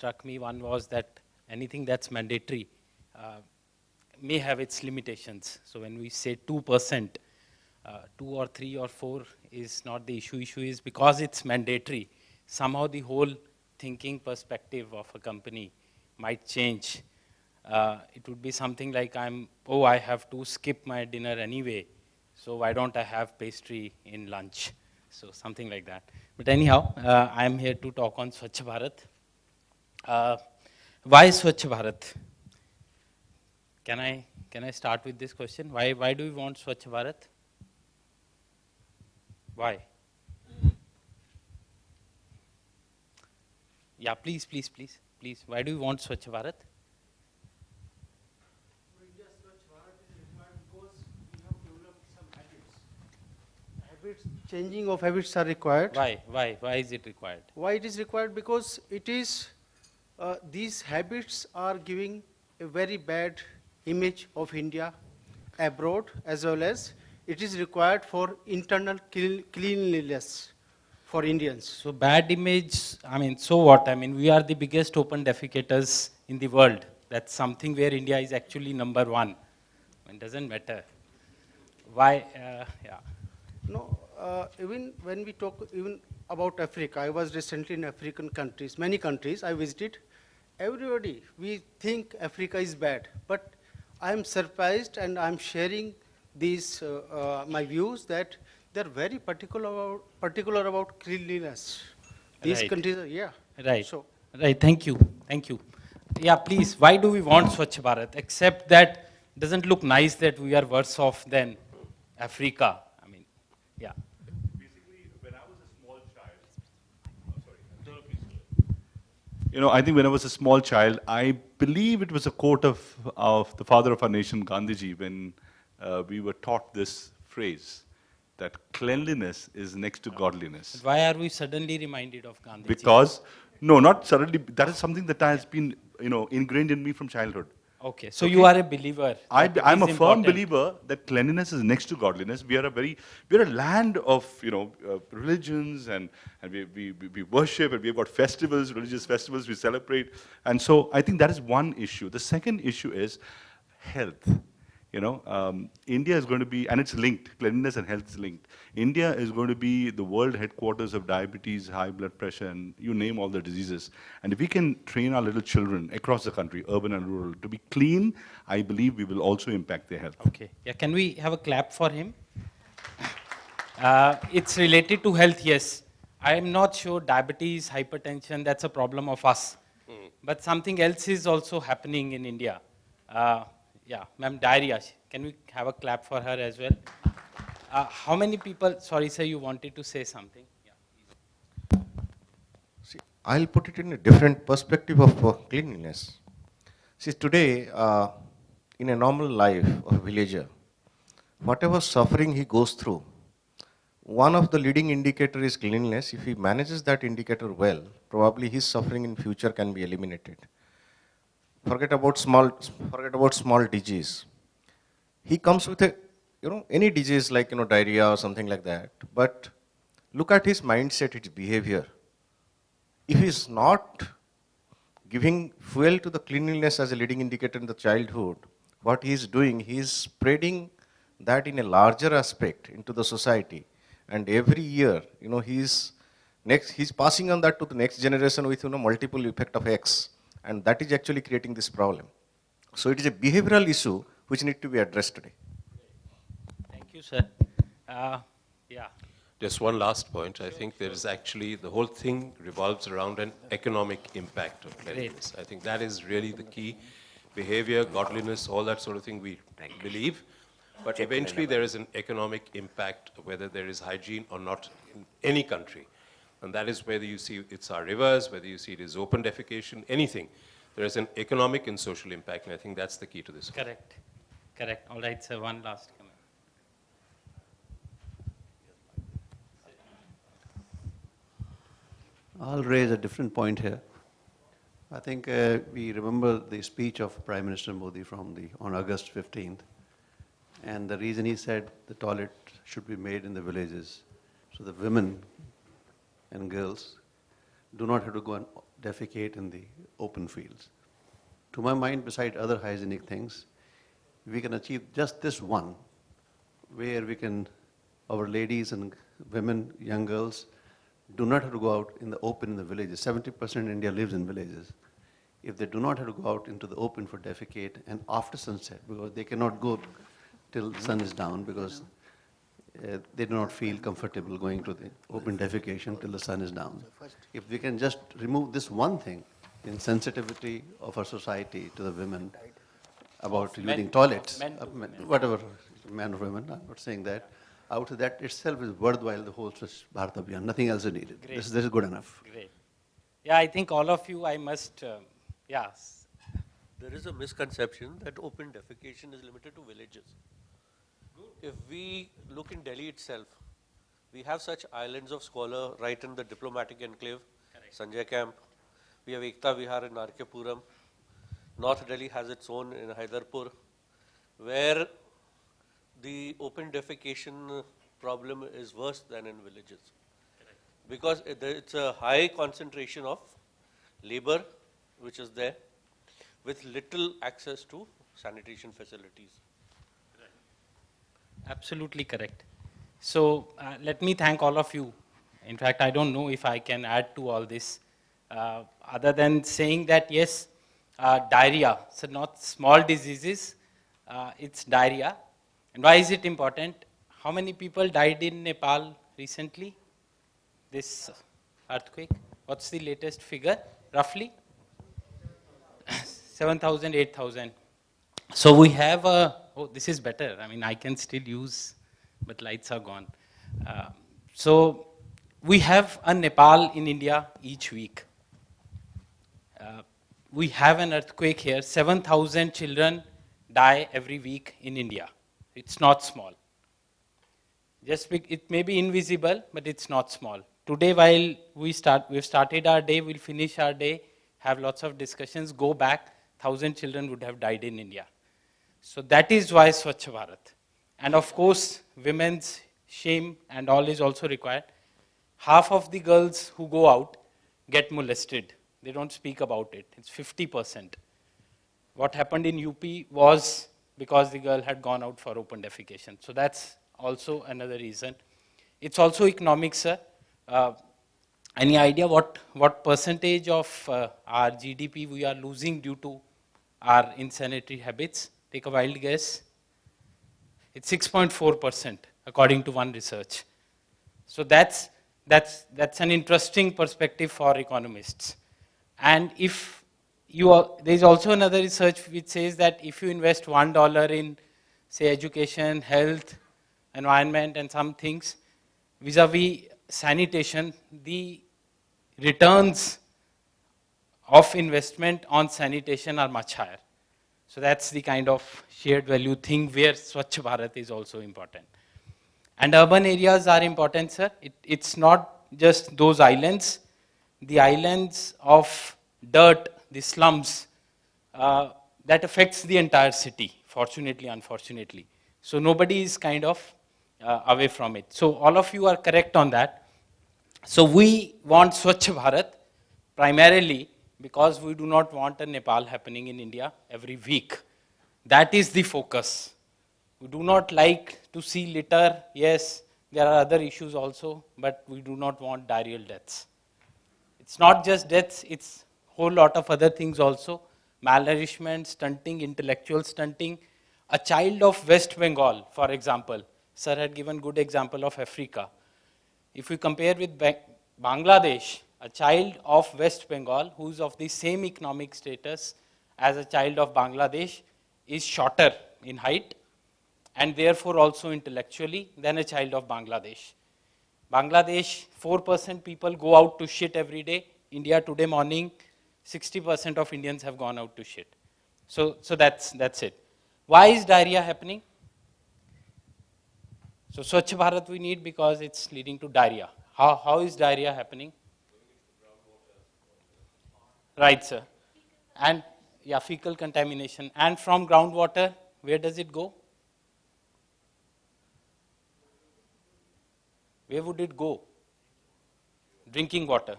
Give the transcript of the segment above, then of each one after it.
struck me. One was that anything that's mandatory may have its limitations. So when we say 2%, 2 or 3 or 4 is not the issue. Issue is because it's mandatory, somehow the whole thinking perspective of a company might change. It would be something like I have to skip my dinner anyway, so why don't I have pastry in lunch? So something like that. But anyhow, I'm here to talk on Swachh Bharat. Why Swachh Bharat? Can I start with this question? Why do we want Swachh Bharat? Why? Yeah, please. Why do we want Swachh Bharat? Changing of habits are required. Why is it required? Why it is required? Because it is, these habits are giving a very bad image of India abroad, as well as it is required for internal cleanliness for Indians. So bad image, so what? We are the biggest open defecators in the world. That's something where India is actually number one. It doesn't matter. Why? Yeah. No, even when we talk even about Africa, I was recently in African countries, many countries I visited. Everybody, we think Africa is bad, but I am surprised and I am sharing these my views that they're very particular about cleanliness. These Right. countries, yeah. Right. So Right. Thank you. Yeah, please. Why do we want Swachh Bharat? Except that doesn't look nice that we are worse off than Africa. Yeah. Basically, when I was a small child, sorry, no, please. I think when I was a small child, I believe it was a quote of the father of our nation, Gandhiji, when we were taught this phrase, that cleanliness is next to godliness. But why are we suddenly reminded of Gandhi? Because, no, not suddenly, that is something that has been, ingrained in me from childhood. Okay, so you are a believer. I'm a firm believer that cleanliness is next to godliness. We're a land of religions, and we worship, and we've got festivals, religious festivals we celebrate, and so I think that is one issue. The second issue is health. India is going to be, and it's linked. Cleanliness and health is linked. India is going to be the world headquarters of diabetes, high blood pressure, and you name all the diseases. And if we can train our little children across the country, urban and rural, to be clean, I believe we will also impact their health. Okay. Yeah. Can we have a clap for him? It's related to health, yes. I am not sure diabetes, hypertension, that's a problem of us. But something else is also happening in India. Yeah, ma'am, diarrhea. Can we have a clap for her as well? How many people, sorry sir, you wanted to say something? Yeah. See, I'll put it in a different perspective of cleanliness. See, today, in a normal life of a villager, whatever suffering he goes through, one of the leading indicators is cleanliness. If he manages that indicator well, probably his suffering in future can be eliminated. Forget about small disease. He comes with any disease like diarrhea or something like that. But look at his mindset, his behavior. If he is not giving fuel to the cleanliness as a leading indicator in the childhood, what he is doing, he is spreading that in a larger aspect into the society. And every year, he's passing on that to the next generation with multiple effect of X. And that is actually creating this problem. So it is a behavioral issue which needs to be addressed today. Thank you, sir. Yeah. Just one last point. I think there is actually, the whole thing revolves around an economic impact of cleanliness. I think that is really the key. Behavior, godliness, all that sort of thing we believe. But eventually there is an economic impact, whether there is hygiene or not in any country. And that is whether you see it's our rivers, whether you see it is open defecation, anything. There is an economic and social impact, and I think that's the key to this. Correct. All right, sir, one last comment. I'll raise a different point here. I think we remember the speech of Prime Minister Modi on August 15th. And the reason he said the toilet should be made in the villages, so the women and girls do not have to go and defecate in the open fields. To my mind, beside other hygienic things, we can achieve just this one, where we can, our ladies and women, young girls, do not have to go out in the open in the villages. 70% in India lives in villages. If they do not have to go out into the open for defecate and after sunset, because they cannot go till the sun is down, because they do not feel comfortable going to the open defecation till the sun is down. If we can just remove this one thing in sensitivity of our society to the women about Men- using toilets, men to women. whatever, men or women, I'm not saying that. Out of that itself is worthwhile, the whole Swachh Bharat Abhiyan. Nothing else is needed. Great. This is good enough. Great. Yeah, I think all of you, I must, yeah. There is a misconception that open defecation is limited to villages. If we look in Delhi itself, we have such islands of squalor right in the diplomatic enclave, Sanjay Camp. We have Ekta Vihar in R.K. Puram. North Delhi has its own in Haidarpur, where the open defecation problem is worse than in villages. Because it's a high concentration of labor which is there with little access to sanitation facilities. Absolutely correct. So let me thank all of you. In fact, I don't know if I can add to all this, other than saying that yes, diarrhea, so not small diseases, it's diarrhea. And why is it important? How many people died in Nepal recently? This earthquake? What's the latest figure, roughly? 7,000, 8,000. So we have oh, this is better. I mean, I can still use, but lights are gone. So we have a Nepal in India each week. We have an earthquake here. 7,000 children die every week in India. It's not small. It may be invisible, but it's not small. Today, while we've started our day, we'll finish our day, have lots of discussions, go back, 1,000 children would have died in India. So that is why Swachh Bharat. And of course, women's shame and all is also required. Half of the girls who go out get molested. They don't speak about it. It's 50%. What happened in UP was because the girl had gone out for open defecation. So that's also another reason. It's also economics, sir. Any idea what percentage of our GDP we are losing due to our insanitary habits? Take a wild guess. It's 6.4%, according to one research. So that's an interesting perspective for economists. And if there's also another research which says that if you invest $1 in, say, education, health, environment, and some things, vis-a-vis sanitation, the returns of investment on sanitation are much higher. So that's the kind of shared value thing where Swachh Bharat is also important. And urban areas are important, sir. It's not just those islands. The islands of dirt, the slums, that affects the entire city, fortunately, unfortunately. So nobody is kind of away from it. So all of you are correct on that. So we want Swachh Bharat primarily because we do not want a Nepal happening in India every week. That is the focus. We do not like to see litter. Yes, there are other issues also, but we do not want diarrheal deaths. It's not just deaths, it's a whole lot of other things also. Malnourishment, stunting, intellectual stunting. A child of West Bengal, for example, sir had given good example of Africa. If we compare with Bangladesh, a child of West Bengal who is of the same economic status as a child of Bangladesh is shorter in height and therefore also intellectually than a child of Bangladesh. Bangladesh, 4% people go out to shit every day. India today morning, 60% of Indians have gone out to shit. So that's it. Why is diarrhea happening? So Swachh Bharat we need because it's leading to diarrhea. How is diarrhea happening? Right, sir. And yeah, fecal contamination. And from groundwater, where does it go? Where would it go? Drinking water.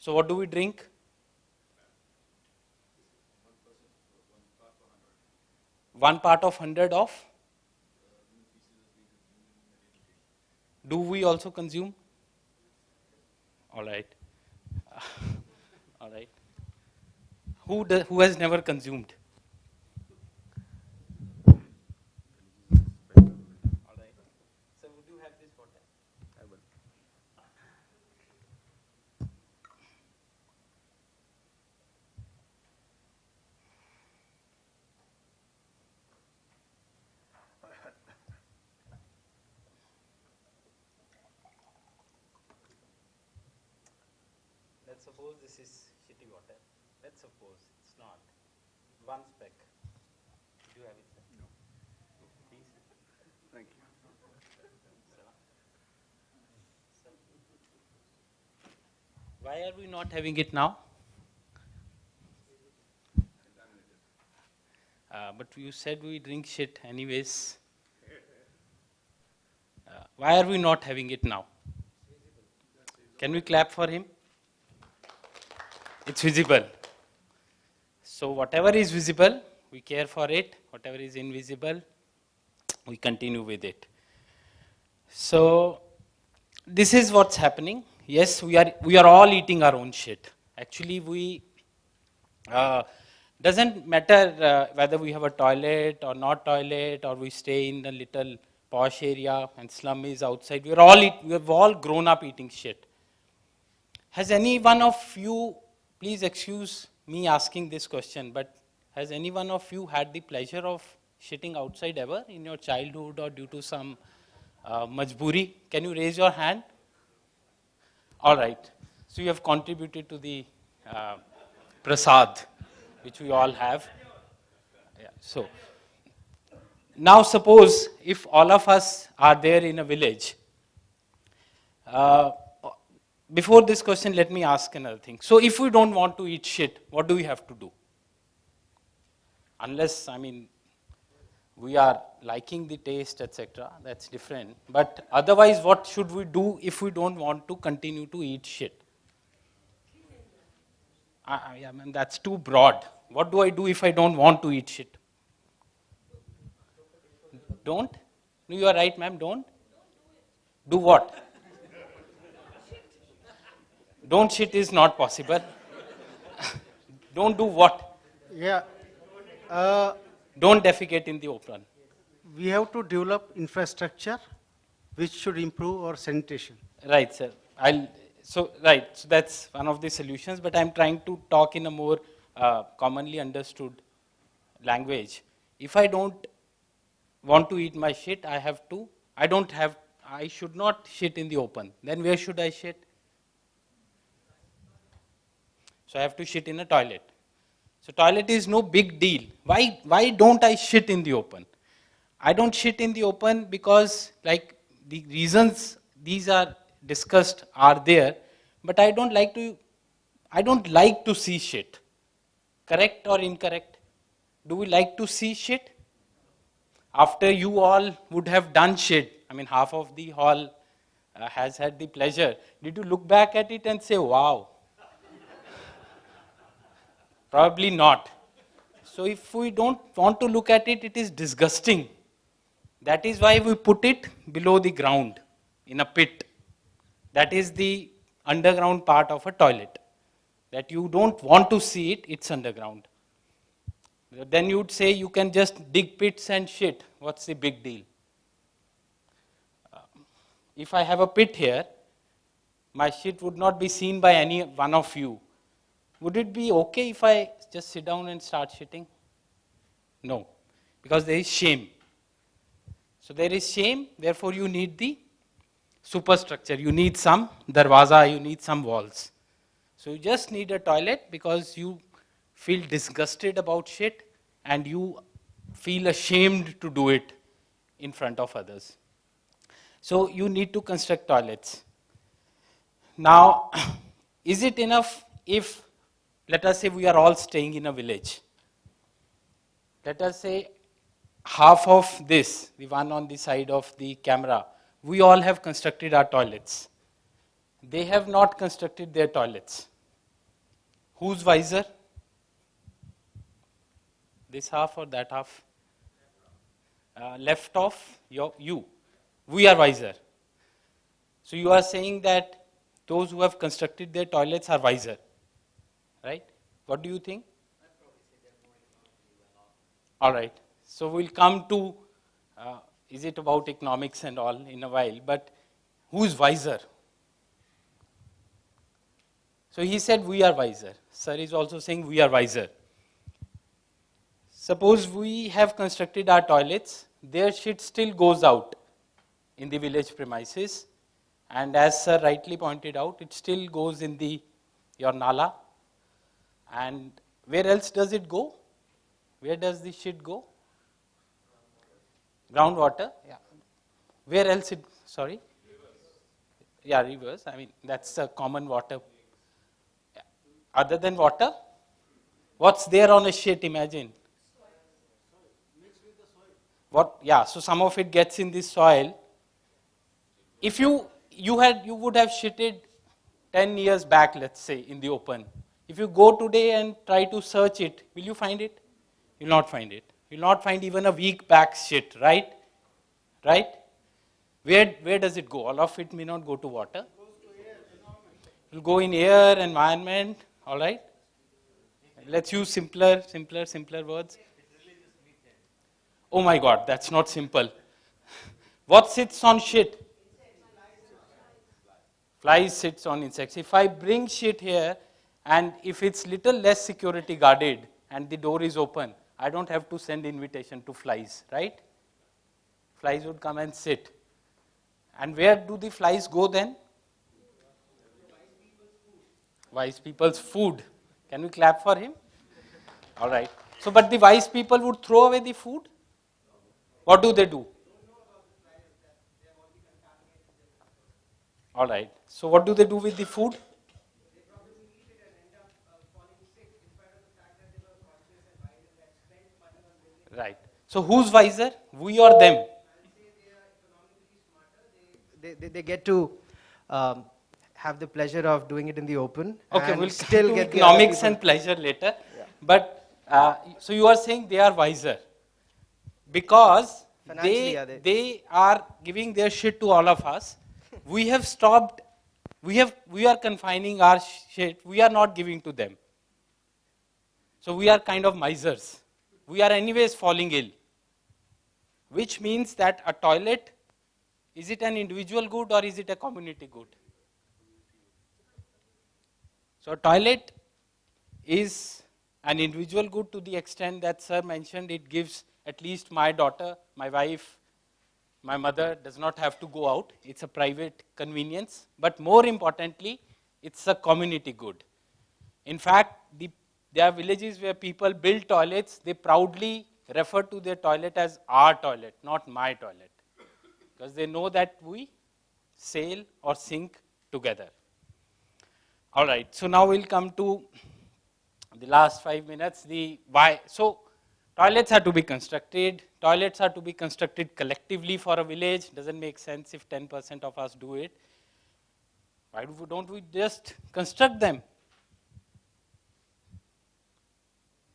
So what do we drink? 1 part of 100 of? Do we also consume? All right. All right. Who has never consumed? All right. So would you have this water? I will. Let's suppose this is shitty water. Let's suppose it's not. One speck. Do you have it, sir? No. Please. Thank you. Why are we not having it now? But you said we drink shit anyways. Why are we not having it now? Can we clap for him? It's visible. So whatever is visible, we care for it. Whatever is invisible, we continue with it. So this is what's happening. Yes, we are all eating our own shit. Actually, we doesn't matter whether we have a toilet or not toilet, or we stay in a little posh area and slum is outside. We have all grown up eating shit. Has any one of you, please excuse me asking this question, but has any one of you had the pleasure of shitting outside ever in your childhood or due to some majburi? Can you raise your hand? All right. So you have contributed to the prasad, which we all have. Yeah. So now suppose if all of us are there in a village. Before this question, let me ask another thing. So if we don't want to eat shit, what do we have to do? Unless, I mean, we are liking the taste, etc., that's different. But otherwise, what should we do if we don't want to continue to eat shit? I mean, that's too broad. What do I do if I don't want to eat shit? Don't? No, you are right, ma'am, don't? Do what? Don't shit is not possible. Don't do what? Yeah. Don't defecate in the open. We have to develop infrastructure which should improve our sanitation. Right, sir. So that's one of the solutions, but I'm trying to talk in a more commonly understood language. If I don't want to eat my shit, I should not shit in the open. Then where should I shit? So I have to shit in a toilet. So toilet is no big deal. Why don't I shit in the open? I don't shit in the open because like the reasons these are discussed are there, but I don't like to see shit. Correct or incorrect? Do we like to see shit? After you all would have done shit, I mean half of the hall has had the pleasure. Did you look back at it and say, wow? Probably not. So if we don't want to look at it, it is disgusting. That is why we put it below the ground, in a pit. That is the underground part of a toilet. That you don't want to see it, it's underground. Then you'd say you can just dig pits and shit. What's the big deal? If I have a pit here, my shit would not be seen by any one of you. Would it be okay if I just sit down and start shitting? No, because there is shame. So there is shame, therefore you need the superstructure. You need some darwaza, you need some walls. So you just need a toilet because you feel disgusted about shit and you feel ashamed to do it in front of others. So you need to construct toilets. Now, is it enough if, let us say we are all staying in a village. Let us say half of this, the one on the side of the camera, we all have constructed our toilets. They have not constructed their toilets. Who's wiser? This half or that half? Left off, you. We are wiser. So you are saying that those who have constructed their toilets are wiser, right? What do you think? All right. So we'll come to, is it about economics and all in a while, but who's wiser? So he said we are wiser. Sir is also saying we are wiser. Suppose we have constructed our toilets, their shit still goes out in the village premises, and as sir rightly pointed out, it still goes in your nala. And where else does it go? Where does the shit go? Groundwater. Yeah. Where else it? Sorry. Yeah, rivers. I mean, that's a common water. Yeah. Other than water, what's there on a shit? Imagine. What? Yeah. So some of it gets in this soil. If you would have shitted 10 years back, let's say, in the open. If you go today and try to search it, will you find it? You'll not find it. You'll not find even a week back shit, right? Right? Where does it go? All of it may not go to water. It will go in air, environment, all right? Let's use simpler words. Oh my God, that's not simple. What sits on shit? Flies sits on insects. If I bring shit here and if it's little less security guarded and the door is open, I don't have to send invitation to flies, right? Flies would come and sit. And where do the flies go then? Wise people's food. Can we clap for him? All right. So, but the wise people would throw away the food? What do they do? All right. So, what do they do with the food? Right. So, who's wiser? We or them? They get to have the pleasure of doing it in the open. Okay, and we'll still come to get the other economics people. and pleasure later. Yeah. But so you are saying they are wiser because they are giving their shit to all of us. We have stopped. We are confining our shit. We are not giving to them. So we are kind of misers. We are anyways falling ill, which means that a toilet, is it an individual good or is it a community good? So a toilet is an individual good to the extent that sir mentioned it gives at least my daughter, my wife, my mother does not have to go out. It's a private convenience. But more importantly, it's a community good. In fact, there are villages where people build toilets, they proudly refer to their toilet as our toilet, not my toilet. Because they know that we sail or sink together. All right, so now we'll come to the last 5 minutes, the why. So toilets are to be constructed. Toilets are to be constructed collectively for a village. Doesn't make sense if 10% of us do it. Why don't we just construct them?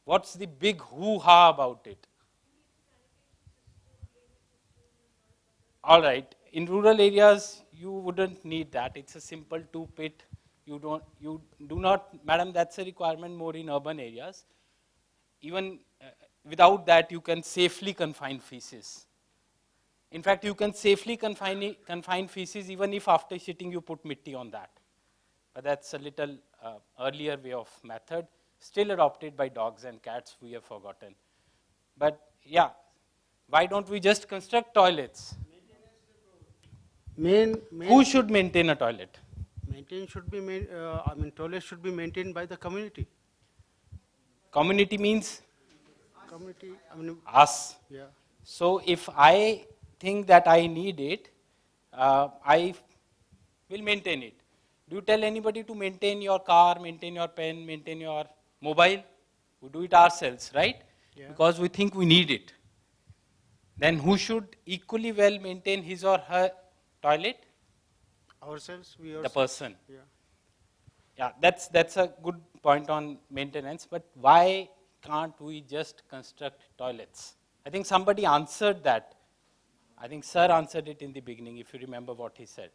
What's the big hoo-ha about it? All right, in rural areas, you wouldn't need that. It's a simple two-pit. You do not, madam, that's a requirement more in urban areas. Even without that, you can safely confine feces. In fact, you can safely confine feces even if after shitting you put mitti on that. But that's a little earlier way of method, still adopted by dogs and cats, we have forgotten. But yeah, why don't we just construct toilets? Who should maintain a toilet? Toilets should be maintained by the community. Community means? Community, us. Yeah. So if I think that I need it, I will maintain it. Do you tell anybody to maintain your car, maintain your pen, maintain your mobile? We do it ourselves, right? Yeah. Because we think we need it. Then who should equally well maintain his or her toilet? Ourselves, the person. Yeah. Yeah, that's a good point. point on maintenance, but why can't we just construct toilets? I think somebody answered that. I think Sir answered it in the beginning, if you remember what he said.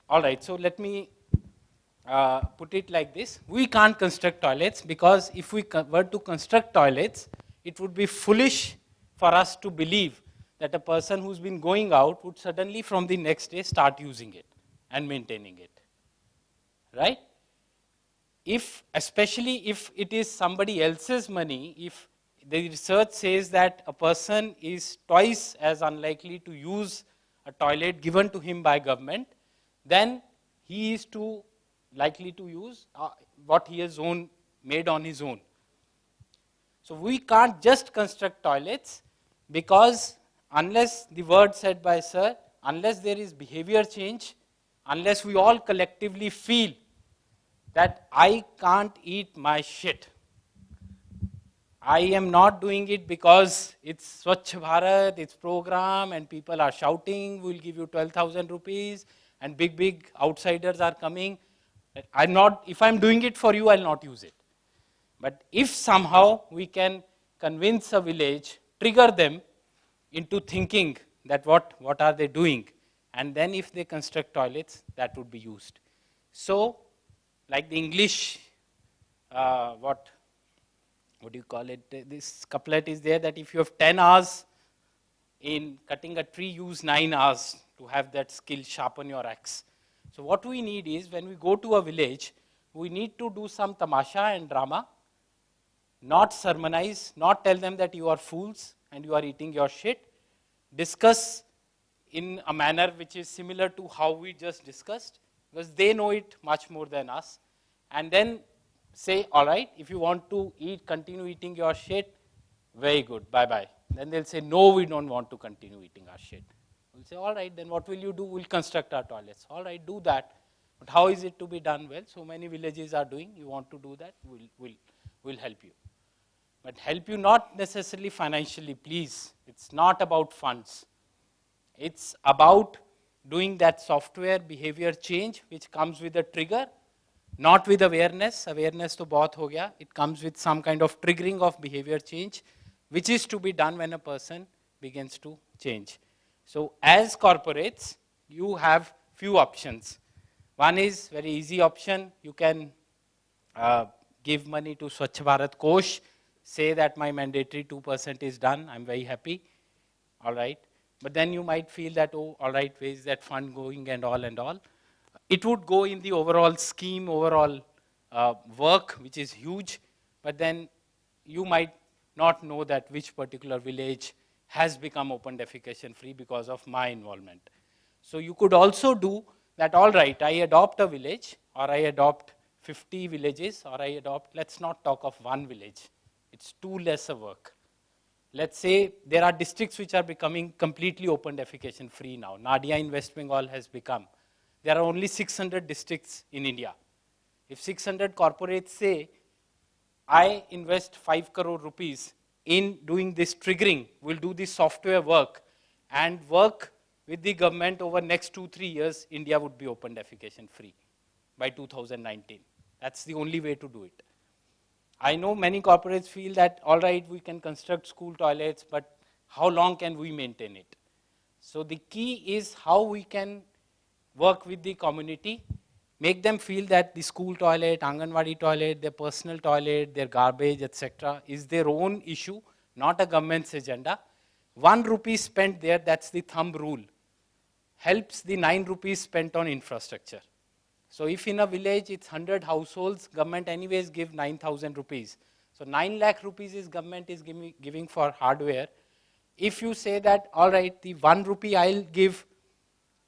All right, so let me put it like this. We can't construct toilets because if we were to construct toilets, it would be foolish for us to believe that a person who's been going out would suddenly from the next day start using it and maintaining it. Right? Especially if it is somebody else's money, if the research says that a person is twice as unlikely to use a toilet given to him by government, then he is too likely to use what he has made on his own. So we can't just construct toilets because unless the word said by Sir, unless there is behavior change, unless we all collectively feel that I can't eat my shit. I am not doing it because it's Swachh Bharat, it's program and people are shouting, we'll give you 12,000 rupees and big outsiders are coming. If I'm doing it for you, I'll not use it. But if somehow we can convince a village, trigger them into thinking that what are they doing, and then if they construct toilets, that would be used. So, like the English, what do you call it? This couplet is there that if you have 10 hours in cutting a tree, use 9 hours to have that skill, sharpen your axe. So what we need is when we go to a village, we need to do some tamasha and drama, not sermonize, not tell them that you are fools and you are eating your shit. Discuss in a manner which is similar to how we just discussed, because they know it much more than us. And then say, all right, if you want to continue eating your shit, very good, bye-bye. Then they'll say, no, we don't want to continue eating our shit. We'll say, all right, then what will you do? We'll construct our toilets. All right, do that. But how is it to be done? Well, so many villages are doing. You want to do that? We'll help you. But help you not necessarily financially, please. It's not about funds. It's about doing that software behavior change, which comes with a trigger, not with awareness. Awareness to bahut ho gaya. It comes with some kind of triggering of behavior change, which is to be done when a person begins to change. So as corporates, you have few options. One is very easy option. You can give money to Swachh Bharat Kosh, say that my mandatory 2% is done, I'm very happy, all right. But then you might feel that, oh, all right, where is that fund going and all and all. It would go in the overall scheme, overall work, which is huge, but then you might not know that which particular village has become open defecation free because of my involvement. So you could also do that, all right, I adopt a village, or I adopt 50 villages, or I adopt, let's not talk of one village. It's too less a work. Let's say there are districts which are becoming completely open defecation free now. Nadia in West Bengal has become. There are only 600 districts in India. If 600 corporates say, I invest 5 crore rupees in doing this triggering, will do this software work, and work with the government over next 2-3 years, India would be open defecation free by 2019. That's the only way to do it. I know many corporates feel that, all right, we can construct school toilets, but how long can we maintain it? So the key is how we can work with the community, make them feel that the school toilet, Anganwadi toilet, their personal toilet, their garbage, etc., is their own issue, not a government's agenda. 1 rupee spent there, that's the thumb rule, helps the 9 rupees spent on infrastructure. So if in a village it's 100 households, government anyways give 9,000 rupees. So 9 lakh rupees is government is giving for hardware. If you say that, all right, the 1 rupee I'll give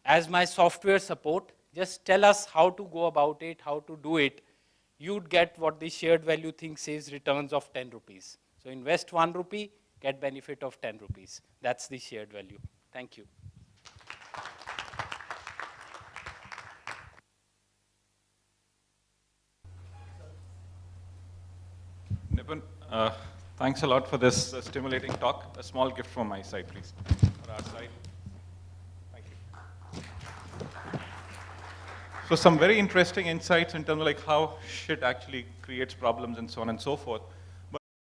as my software support, just tell us how to go about it, how to do it, you'd get what the shared value thing says, returns of 10 rupees. So invest 1 rupee, get benefit of 10 rupees. That's the shared value. Thank you. Nipun, thanks a lot for this stimulating talk. A small gift from my side, please. For our side. Thank you. So some very interesting insights in terms of like how shit actually creates problems and so on and so forth.